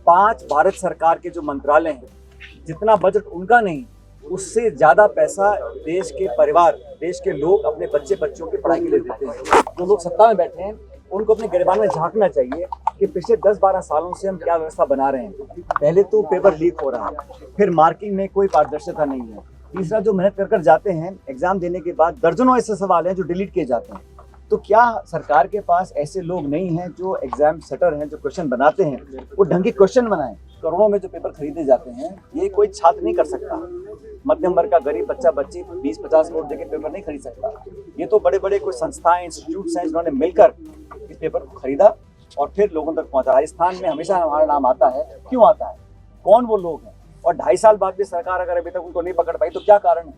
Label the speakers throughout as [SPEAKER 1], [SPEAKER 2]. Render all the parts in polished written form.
[SPEAKER 1] 5 भारत सरकार के जो मंत्रालय हैं, जितना बजट उनका नहीं, उससे ज्यादा पैसा देश के परिवार, देश के लोग अपने बच्चों की पढ़ाई के लिए देते हैं। जो लोग सत्ता में बैठे हैं उनको अपने गिरबान में झांकना चाहिए कि पिछले 10-12 सालों से हम क्या व्यवस्था बना रहे हैं। पहले तो पेपर लीक हो रहा है, फिर मार्किंग में कोई पारदर्शिता नहीं है, तीसरा जो मेहनत कर जाते हैं एग्जाम देने के बाद दर्जनों ऐसे सवाल हैं जो डिलीट किए जाते हैं। तो क्या सरकार के पास ऐसे लोग नहीं हैं जो एग्जाम सेटर हैं, जो क्वेश्चन बनाते हैं वो ढंग के क्वेश्चन बनाएं? करोड़ों में जो पेपर खरीदे जाते हैं ये कोई छात्र नहीं कर सकता। मध्यम वर्ग का गरीब बच्ची 20-50 करोड़ देके पेपर नहीं खरीद सकता। ये तो बड़े बड़े कोई संस्थाएं, इंस्टीट्यूट्स हैं जिन्होंने मिलकर इस पेपर को खरीदा और फिर लोगों तक पहुंचा। राजस्थान में हमेशा हमारा नाम आता है, क्यों आता है, कौन वो लोग हैं? और 2.5 साल बाद भी सरकार अगर अभी तक उनको नहीं पकड़ पाई तो क्या कारण है?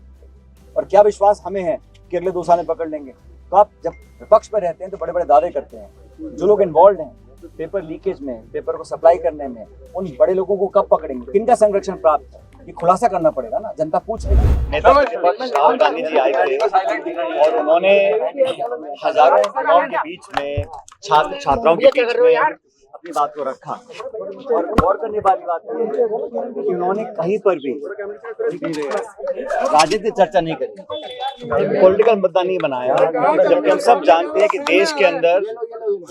[SPEAKER 1] और क्या विश्वास हमें है कि अगले 2 साल में पकड़ लेंगे? तो आप जब विपक्ष में रहते हैं तो बड़े बड़े दावे करते हैं। जो लोग इन्वॉल्व हैं पेपर लीकेज में, पेपर को सप्लाई करने में, उन बड़े लोगों को कब पकड़ेंगे? किनका संरक्षण प्राप्त है? ये खुलासा करना पड़ेगा ना, जनता पूछ रही है।
[SPEAKER 2] नेता प्रतिपक्ष राहुल गांधी जी आए थे और उन्होंने हजारों युवाओं के बीच में, छात्र छात्राओं के बीच में
[SPEAKER 1] अपनी बात को रखा। और गौर करने वाली बात ये है कि उन्होंने कहीं पर भी राजनीतिक चर्चा नहीं करी,
[SPEAKER 2] पॉलिटिकल मुद्दा नहीं बनाया, जबकि हम सब जानते हैं कि देश के अंदर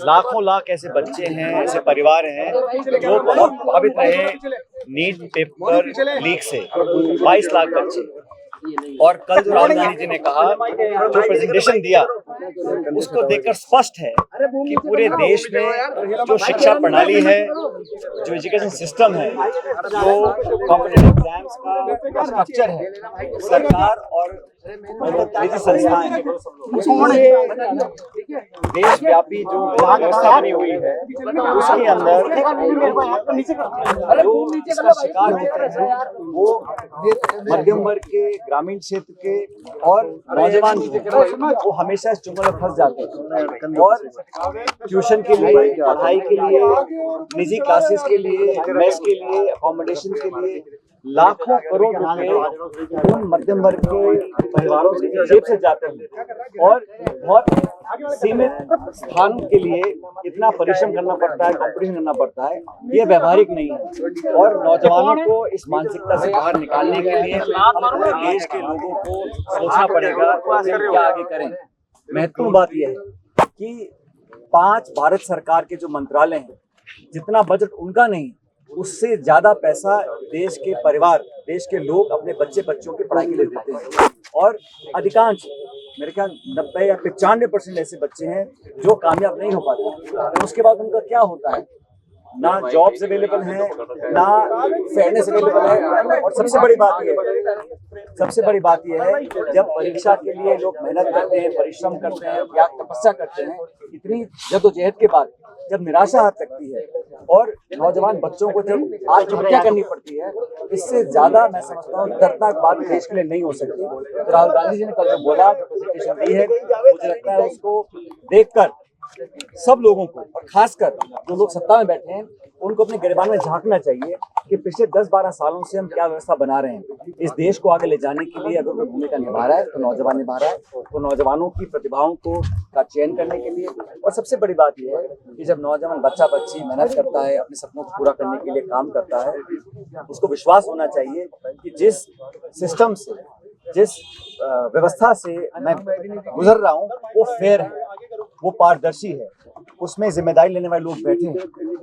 [SPEAKER 2] लाखों लाख ऐसे बच्चे हैं, ऐसे परिवार हैं जो बहुत प्रभावित रहे नीट पेपर लीक से। 22 लाख बच्चे। और कल जो राहुल गांधी जी ने कहा, जो प्रेजेंटेशन दिया, उसको देखकर स्पष्ट है कि पूरे देश में जो शिक्षा प्रणाली है, जो एजुकेशन सिस्टम है, जो कॉम्पिटिटिव एग्जाम्स का स्ट्रक्चर है, सरकार और निजी संस्थाएं, देशव्यापी जो व्यवस्था बनी हुई है उसके अंदर जो इसका शिकार होते हैं वो मध्यम वर्ग के, ग्रामीण क्षेत्र के और नौजवान वो हमेशा इस चुंगल में फंस जाते हैं। और ट्यूशन के लिए, पढ़ाई के लिए, निजी क्लासेस के लिए, मेस के लिए, अकोमोडेशन के लिए लाखों करोड़ रुपए उन मध्यम वर्ग के परिवारों की जेब से जाते हैं और बहुत सीमित स्थान के लिए इतना परिश्रम करना पड़ता है, कॉम्पिटिशन करना पड़ता है। ये व्यवहारिक नहीं है और नौजवानों को इस मानसिकता से बाहर निकालने के लिए हम पूरे देश के लोगों को सोचना पड़ेगा कि हम क्या आगे करें। महत्वपूर्ण बात यह है कि 5 भारत सरकार के जो मंत्रालय हैं, जितना बजट उनका नहीं, उससे ज्यादा पैसा देश के परिवार, देश के लोग अपने बच्चों की पढ़ाई के लिए देते हैं। और अधिकांश, मेरे ख्याल 90 या 95% ऐसे बच्चे हैं जो कामयाब नहीं हो पाते। उसके बाद उनका क्या होता है? ना जॉब्स अवेलेबल हैं, ना फेयरनेस अवेलेबल है। और सबसे बड़ी बात यह है जब परीक्षा के लिए लोग मेहनत करते हैं, परिश्रम करते हैं, त्याग तपस्या करते हैं, इतनी जद्दोजहद के बाद जब निराशा आ सकती है और नौजवान बच्चों को जब आत्महत्या करनी पड़ती है, इससे ज्यादा मैं समझता हूँ दर्दनाक बात देश के लिए नहीं हो सकती। तो राहुल गांधी जी ने कल जो बोला, जो प्रेजेंटेशन दी है, मुझे लगता है उसको देखकर सब लोगों को और खासकर जो लोग सत्ता में बैठे हैं उनको अपने गिरबान में झांकना चाहिए कि पिछले 10-12 सालों से हम क्या व्यवस्था बना रहे हैं। इस देश को आगे ले जाने के लिए अगर कोई भूमिका निभा रहा है तो नौजवान निभा रहा है, तो नौजवानों की प्रतिभाओं को का चयन करने के लिए। और सबसे बड़ी बात यह है कि जब नौजवान बच्ची मेहनत करता है, अपने सपनों को पूरा करने के लिए काम करता है, उसको विश्वास होना चाहिए कि जिस सिस्टम से, जिस व्यवस्था से मैं गुजर रहा हूँ वो फेयर है, वो पारदर्शी है, उसमें जिम्मेदारी लेने वाले लोग बैठे हैं।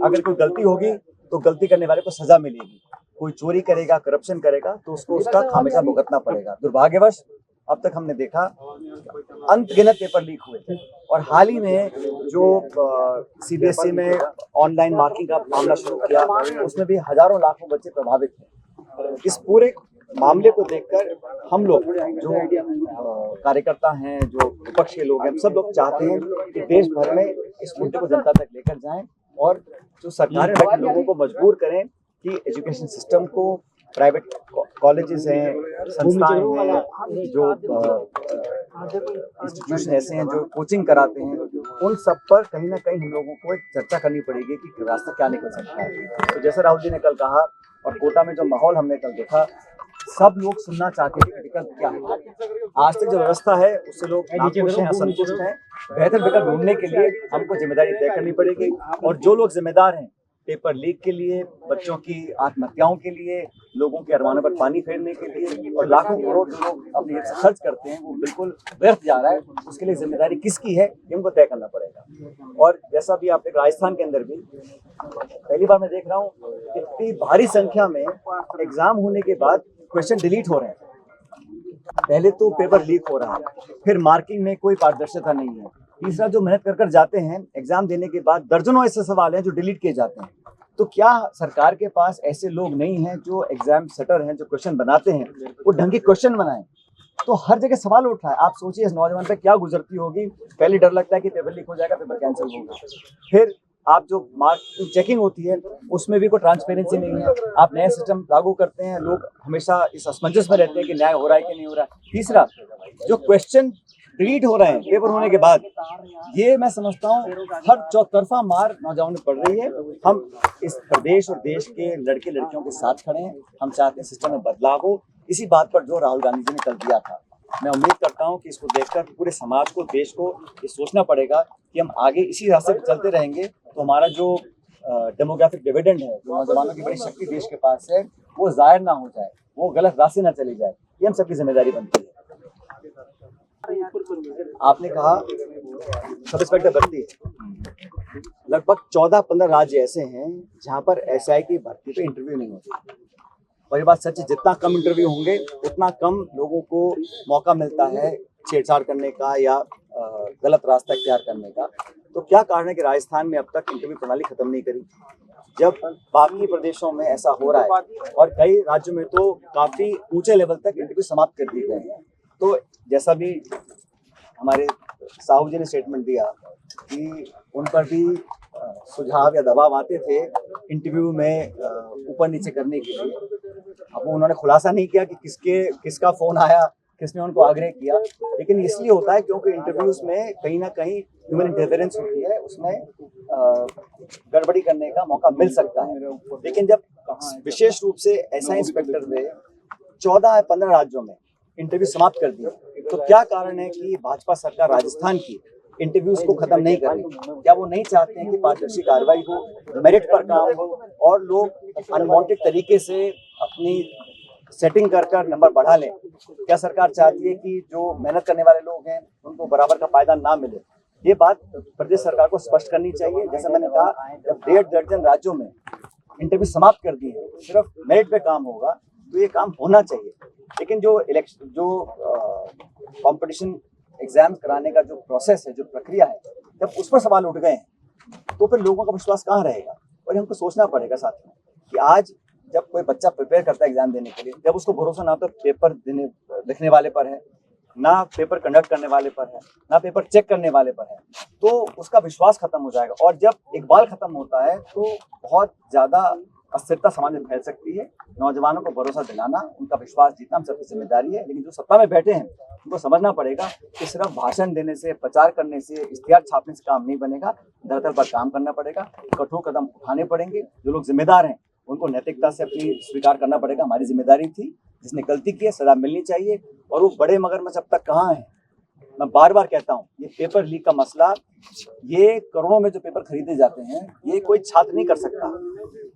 [SPEAKER 2] अगर कोई गलती होगी तो गलती करने वाले को सजा मिलेगी। कोई चोरी करेगा, करप्शन करेगा तो उसको उसका खामियाजा भुगतना पड़ेगा। दुर्भाग्यवश अब तक हमने देखा अनगिनत पेपर लीक हुए थे और हाल ही में जो CBSE में ऑनलाइन मार्किंग का मामला शुरू किया उसमें भी हजारों लाखों बच्चे प्रभावित हैं। इस पूरे मामले को देखकर हम लोग जो कार्यकर्ता हैं, जो विपक्ष के लोग हैं, सब लोग चाहते हैं कि देश भर में इस मुद्दे को जनता तक लेकर जाएं और जो सरकारें बैठे लोगों को मजबूर करें कि एजुकेशन सिस्टम को, प्राइवेट कॉलेजेस हैं, संस्थाएं हैं, जो इंस्टीट्यूशन ऐसे हैं जो कोचिंग कराते हैं, उन सब पर कहीं ना कहीं हम लोगों को एक चर्चा करनी पड़ेगी कि रास्ता क्या निकल सकता है। तो जैसे राहुल जी ने कल कहा और कोटा में जो माहौल हमने कल देखा, सब लोग सुनना चाहते हैं कि विकल्प क्या है। आज तक जो व्यवस्था है उससे लोग नाखुश हैं, असंतुष्ट हैं। बेहतर विकल्प ढूंढने के लिए हमको जिम्मेदारी तय करनी पड़ेगी और जो लोग जिम्मेदार हैं पेपर लीक के लिए, बच्चों की आत्महत्याओं के लिए, लोगों के अरमानों पर पानी फेरने के लिए, और लाखों करोड़ जो लोग अपनी जेब से खर्च करते हैं वो बिल्कुल व्यर्थ जा रहा है। उसके लिए जिम्मेदारी किसकी है ये हमको तय करना पड़ेगा। और जैसा भी आप देख, राजस्थान के अंदर भी पहली बार मैं देख रहा हूँ इतनी भारी संख्या में एग्जाम होने के बाद क्वेश्चन डिलीट हो रहे हैं। पहले तो पेपर लीक हो रहा है, फिर मार्किंग में कोई पारदर्शिता नहीं है, तीसरा जो मेहनत कर जाते हैं एग्जाम देने के बाद दर्जनों ऐसे सवाल हैं जो डिलीट किए जाते हैं। तो क्या सरकार के पास ऐसे लोग नहीं हैं जो एग्जाम सेटर हैं, जो क्वेश्चन बनाते हैं वो ढंग के क्वेश्चन बनाएं? तो हर जगह सवाल उठ रहा है। आप सोचिए इस नौजवान पे क्या गुजरती होगी। पहले डर लगता है कि पेपर लीक हो जाएगा, पेपर कैंसिल होगा, फिर आप जो मार्क चेकिंग होती है उसमें भी कोई ट्रांसपेरेंसी नहीं है। आप नया सिस्टम लागू करते हैं, लोग हमेशा इस असमंजस में रहते हैं कि न्याय हो रहा है कि नहीं हो रहा है। तीसरा, जो क्वेश्चन डिलीट हो रहे हैं पेपर होने के बाद, ये मैं समझता हूँ हर चौतरफा मार नौजवानों में पड़ रही है। हम इस प्रदेश और देश के लड़के लड़कियों के साथ खड़े हैं। हम चाहते हैं सिस्टम में बदलाव हो। इसी बात पर जो राहुल गांधी जी ने कल दिया था, मैं उम्मीद करता हूं कि इसको देखकर पूरे समाज को, देश को ये सोचना पड़ेगा कि हम आगे इसी रास्ते पर चलते रहेंगे तो हमारा जो डेमोग्राफिक डिविडेंड है, जो नौजवानों की बड़ी शक्ति देश के पास है, वो जाहिर ना हो जाए, वो गलत रास्ते ना चली जाए। ये हम सबकी जिम्मेदारी बनती है। आपने कहा सब इंस्पेक्टर भर्ती है, लगभग 14-15 राज्य ऐसे हैं जहां पर एसआई की भर्ती पे इंटरव्यू नहीं होती। और ये बात सच है, जितना कम इंटरव्यू होंगे उतना कम लोगों को मौका मिलता है छेड़छाड़ करने का या गलत रास्ता इख्तियार करने का। तो क्या कारण है कि राजस्थान में अब तक इंटरव्यू प्रणाली खत्म नहीं करी, जब बाकी प्रदेशों में ऐसा हो रहा है और कई राज्यों में तो काफी ऊंचे लेवल तक इंटरव्यू समाप्त कर दिए गए हैं। तो जैसा भी हमारे साहू जी ने स्टेटमेंट दिया कि उन पर भी सुझाव या दबाव आते थे इंटरव्यू में ऊपर नीचे करने के लिए। अब उन्होंने खुलासा नहीं किया कि किसका फोन आया, किसने उनको आग्रह किया, लेकिन इसलिए होता है क्योंकि इंटरव्यूज में कहीं ना कहीं ह्यूमन इंटरफेरेंस होती है, उसमें गड़बड़ी करने का मौका मिल सकता है। लेकिन जब विशेष रूप से एसआई इंस्पेक्टर ने 14-15 राज्यों में इंटरव्यू समाप्त कर दिए, तो क्या कारण है कि भाजपा सरकार राजस्थान की इंटरव्यूज को खत्म नहीं कर रही? क्या वो नहीं चाहते हैं कि पारदर्शी कार्रवाई हो, मेरिट पर काम हो और लोग अनवांटेड तरीके से अपनी सेटिंग कर नंबर बढ़ा लें? क्या सरकार चाहती है कि जो मेहनत करने वाले लोग हैं उनको बराबर का फायदा ना मिले? ये बात प्रदेश सरकार को स्पष्ट करनी चाहिए। जैसे मैंने कहा, जब 1.5 दर्जन राज्यों में इंटरव्यू समाप्त कर दिए हैं, सिर्फ मेरिट पे काम होगा तो ये काम होना चाहिए। लेकिन जो कंपटीशन एग्जाम कराने का जो प्रोसेस है, जो प्रक्रिया है, जब उस पर सवाल उठ गए हैं तो फिर लोगों का विश्वास कहाँ रहेगा? और हमको सोचना पड़ेगा साथ में कि आज जब कोई बच्चा प्रिपेयर करता है एग्जाम देने के लिए, जब उसको भरोसा ना तो पेपर लिखने वाले पर है, ना पेपर कंडक्ट करने वाले पर है, ना पेपर चेक करने वाले पर है, तो उसका विश्वास खत्म हो जाएगा। और जब इकबाल खत्म होता है तो बहुत ज्यादा अस्थिरता समाज में फैल सकती है। नौजवानों को भरोसा दिलाना, उनका विश्वास जीतना हम सबकी जिम्मेदारी है। लेकिन जो सत्ता में बैठे हैं उनको समझना पड़ेगा कि सिर्फ भाषण देने से, प्रचार करने से, इश्तिहार छापने से काम नहीं बनेगा। धरातल पर काम करना पड़ेगा, कठोर कदम उठाने पड़ेंगे। जो लोग जिम्मेदार हैं उनको नैतिकता से अपनी स्वीकार करना पड़ेगा। हमारी जिम्मेदारी थी, जिसने गलती की है सजा मिलनी चाहिए। और वो बड़े मगरमच्छ अब तक कहाँ है? मैं बार बार कहता हूँ, ये पेपर लीक का मसला, ये करोड़ों में जो पेपर खरीदे जाते हैं, ये कोई छात्र नहीं कर सकता।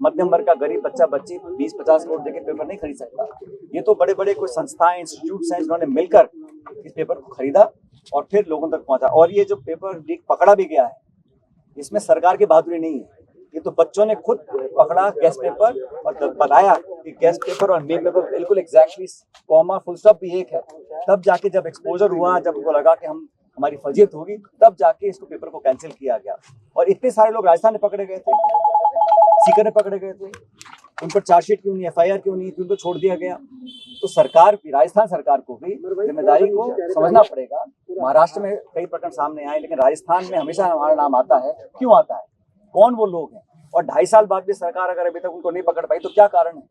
[SPEAKER 2] मध्यम वर्ग का गरीब बच्चा बच्ची 20-50 करोड़ देके पेपर नहीं खरीद सकता। ये तो बड़े बड़े कोई संस्थाएं, इंस्टीट्यूट्स हैं जिन्होंने मिलकर इस पेपर को खरीदा और फिर लोगों तक पहुंचा। और ये जो पेपर लीक पकड़ा भी गया है, इसमें सरकार की बहादुरी नहीं है, ये तो बच्चों ने खुद पकड़ा गैस पेपर और बताया कि गैस पेपर और मेन पेपर बिल्कुल एग्जैक्टली कॉमा फुल स्टॉप भी एक है। तब जाके जब एक्सपोजर हुआ, जब उनको लगा कि हमारी फजीयत होगी, तब जाके इसको पेपर को कैंसिल किया गया। और इतने सारे लोग राजस्थान में पकड़े गए थे, सीकर में पकड़े गए थे, उन पर चार्जशीट क्यों नहीं, FIR क्यों नहीं, उनको छोड़ दिया गया? तो सरकार, राजस्थान सरकार को भी जिम्मेदारी को समझना पड़ेगा। महाराष्ट्र में कई प्रकरण सामने आए, लेकिन राजस्थान में हमेशा हमारा नाम आता है। क्यों आता है? कौन वो लोग हैं? और 2.5 साल बाद भी सरकार अगर अभी तक उनको नहीं पकड़ पाई तो क्या कारण है?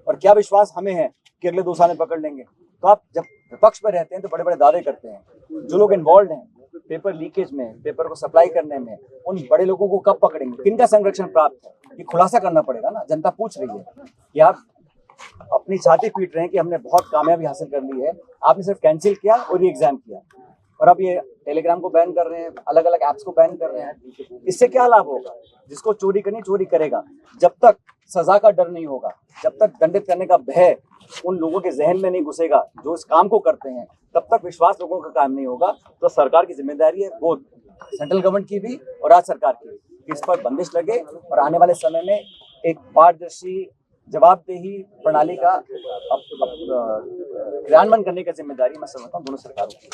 [SPEAKER 2] और क्या विश्वास हमें है कि अगले 2 साल में पकड़ लेंगे? तो आप जब विपक्ष में रहते हैं तो बड़े बड़े दावे करते हैं। जो लोग इन्वॉल्व हैं पेपर लीकेज में, पेपर को सप्लाई करने में, उन बड़े लोगों को कब पकड़ेंगे? किनका संरक्षण प्राप्त है? ये खुलासा करना पड़ेगा ना। जनता पूछ रही है कि आप अपनी छाती पीट रहे हैं कि हमने बहुत कामयाबी हासिल कर ली है, आपने सिर्फ कैंसिल किया और ये एग्जाम किया, और अब ये
[SPEAKER 1] टेलीग्राम को बैन कर रहे हैं, अलग अलग ऐप्स को बैन कर रहे हैं। इससे क्या लाभ होगा? जिसको चोरी करनी चोरी करेगा। जब तक सजा का डर नहीं होगा, जब तक दंडित करने का भय उन लोगों के जहन में नहीं घुसेगा जो इस काम को करते हैं, तब तक विश्वास लोगों का काम नहीं होगा। तो सरकार की जिम्मेदारी है, वो सेंट्रल गवर्नमेंट की भी और राज्य सरकार की, कि इस पर बंदिश लगे और आने वाले समय में एक पारदर्शी जवाबदेही प्रणाली का क्रियान्वयन करने की जिम्मेदारी मैं समझता हूँ दोनों सरकारों की।